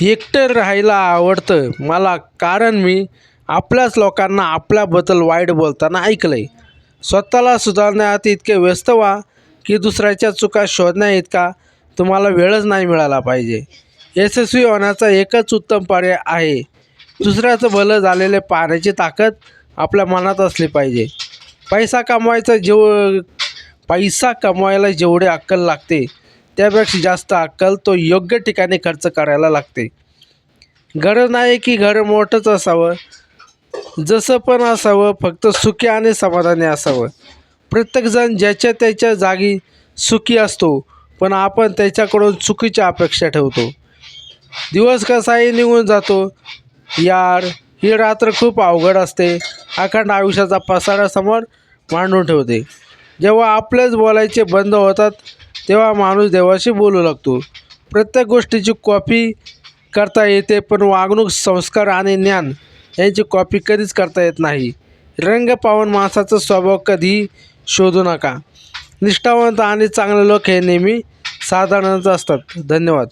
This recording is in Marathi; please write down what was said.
एकटं राहायला आवडतं मला, कारण मी आपल्याच लोकांना आपल्याबद्दल वाईट बोलताना ऐकलं आहे. स्वतःला सुधारण्यात इतके व्यस्त व्हा की दुसऱ्याच्या चुका शोधण्या इतका तुम्हाला वेळच नाही मिळाला पाहिजे. यशस्वी होण्याचा एकच उत्तम पर्याय आहे, दुसऱ्याचं भलं झालेले पाहण्याची ताकद आपल्या मनात असली पाहिजे. पैसा कमवायला जेवढी अक्कल लागते त्यापेक्षा जास्त अक्कल तो योग्य ठिकाणी खर्च करायला लागते. गरज नाही की घर मोठंच असावं, जसं पण असावं, फक्त सुखी आणि समाधानी असावं. प्रत्येकजण ज्याच्या त्याच्या जागी सुखी असतो, पण आपण त्याच्याकडून चुकीच्या अपेक्षा ठेवतो. दिवस कसाही निघून जातो. यार, ही रात्र खूप अवघड असते, अखंड आयुष्याचा पसारा समोर मांडून ठेवते. जेव्हा आपलेच बोलायचे बंद होतात तेव्हा माणूस देवाशी बोलू लागतो. प्रत्येक गोष्टीची कॉपी करता येते, पण वागणूक, संस्कार आणि ज्ञान यांची कॉपी कधीच करता येत नाही. रंग पाहून माणसाचा स्वभाव कधीही शोधू नका. निष्ठावंत आणि चांगले लोक हे नेहमी साधारणच असतात. धन्यवाद.